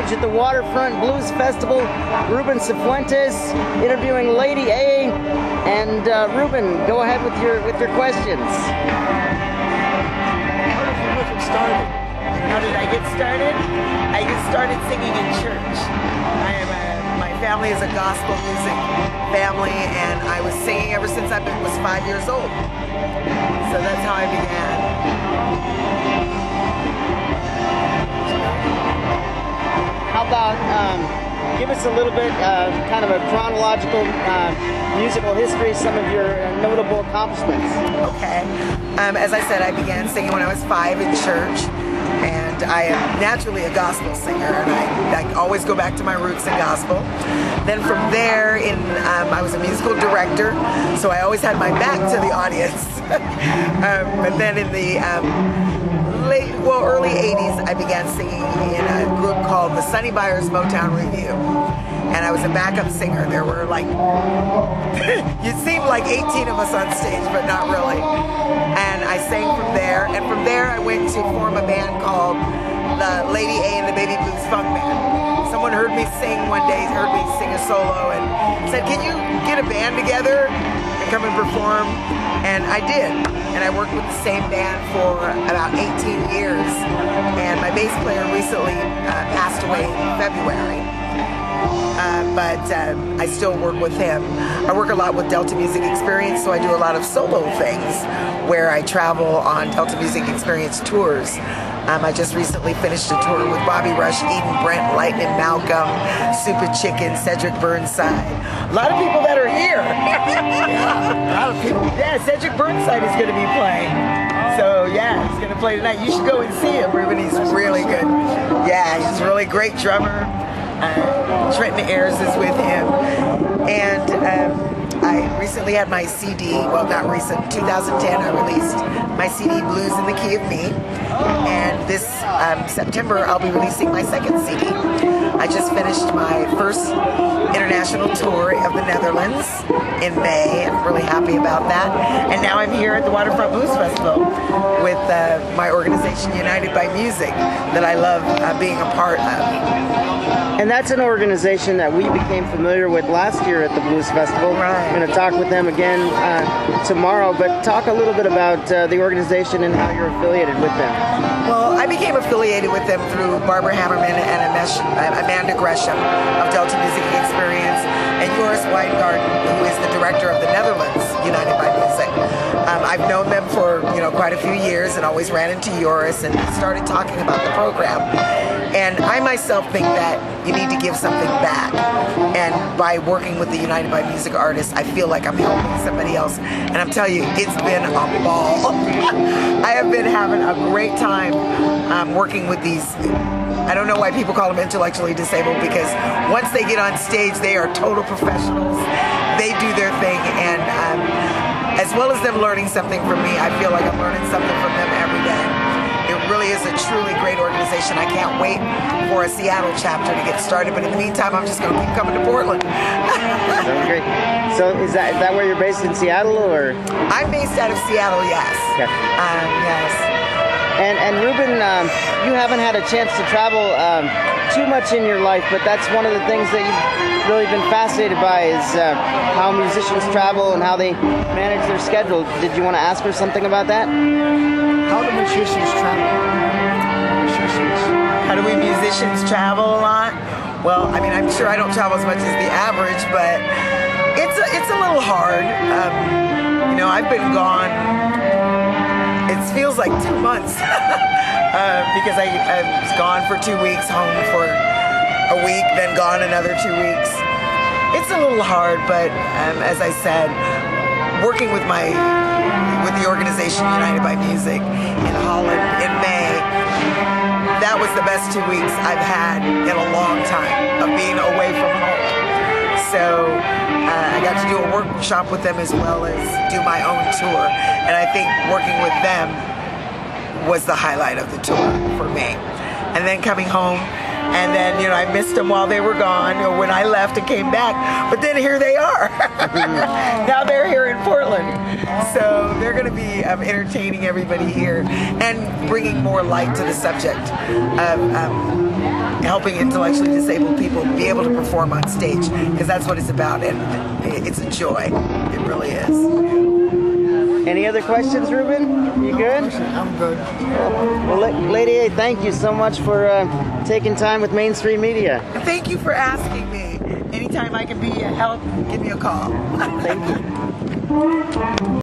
stage at the Waterfront Blues Festival. Ruben Cifuentes interviewing Lady A. And Ruben, go ahead with your questions. How did I get started? I get started singing in church. My family is a gospel music family, and I was singing ever since I was 5 years old. So that's how I began. How about give us a little bit kind of a chronological musical history, some of your notable accomplishments. Okay. As I said, I began singing when I was 5 in church. And I am naturally a gospel singer, and I always go back to my roots in gospel. Then from there, I was a musical director, so I always had my back to the audience. But then in the early 80s, I began singing in a group called the Sonny Byers Motown Review. And I was a backup singer. There were like, it seemed like 18 of us on stage, but not really. And I sang from there. And from there, I went to form a band called the Lady A and the Baby Blues Funk Band. Someone heard me sing one day, heard me sing a solo, and said, "Can you get a band together and come and perform?" And I did. And I worked with the same band for about 18 years. And my bass player recently passed away in February. But I still work with him. I work a lot with Delta Music Experience, so I do a lot of solo things where I travel on Delta Music Experience tours. I just recently finished a tour with Bobby Rush, Eden Brent, Lightning Malcolm, Super Chicken, Cedric Burnside. A lot of people that are here. Yeah, a lot of people. Yeah, Cedric Burnside is going to be playing. So yeah, he's going to play tonight. You should go and see him, Ruben. He's really good. Yeah, he's a really great drummer. Trenton Ayers is with him, and I recently had my CD, well not recent, 2010 I released my CD Blues in the Key of Me, and this September I'll be releasing my second CD. I just finished my first international tour of the Netherlands in May, and I'm really happy about that, and now I'm here at the Waterfront Blues Festival with my organization United by Music that I love being a part of. And that's an organization that we became familiar with last year at the Blues Festival. Right. I'm going to talk with them again tomorrow, but talk a little bit about the organization and how you're affiliated with them. Well, I became affiliated with them through Barbara Hammerman and Amanda Gresham of Delta Music Experience, and Joris Weingarten, who is the director of the Netherlands United by Music. I've known them for quite a few years, and always ran into Joris and started talking about the program. And I myself think that you need to give something back. And by working with the United by Music artists, I feel like I'm helping somebody else. And I'm telling you, it's been a ball. I have been having a great time working with these. I don't know why people call them intellectually disabled, because once they get on stage, they are total professionals. They do their thing, and as well as them learning something from me, I feel like I'm learning something from them every day. It really is a truly great organization. I can't wait for a Seattle chapter to get started, but in the meantime, I'm just going to keep coming to Portland. That's great. So is that where you're based, in Seattle, or? I'm based out of Seattle, yes. Okay. Yes. And Ruben, you haven't had a chance to travel too much in your life, but that's one of the things that you've really been fascinated by, is how musicians travel and how they manage their schedule. Did you want to ask her something about that? How do musicians travel? How do we musicians travel a lot? Well, I mean, I'm sure I don't travel as much as the average, but it's a little hard. I've been gone. It feels like 2 months because I was gone for 2 weeks, home for a week, then gone another 2 weeks. It's a little hard, but as I said, working with the organization United by Music in Holland in May, that was the best 2 weeks I've had in a long time of being away from home. So I got to do a workshop with them as well as do my own tour, and I think working with them was the highlight of the tour for me. And then coming home, and then I missed them while they were gone, when I left and came back, but then here they are. Now they're here in Portland, so they're going to be entertaining everybody here and bringing more light to the subject of helping intellectually disabled people be able to perform on stage, because that's what it's about, and it's a joy. It really is. Any other questions, Ruben? You good? I'm good. Well, Lady A, thank you so much for taking time with Mainstream Media. Thank you for asking me. Anytime I can be a help, give me a call. Thank you.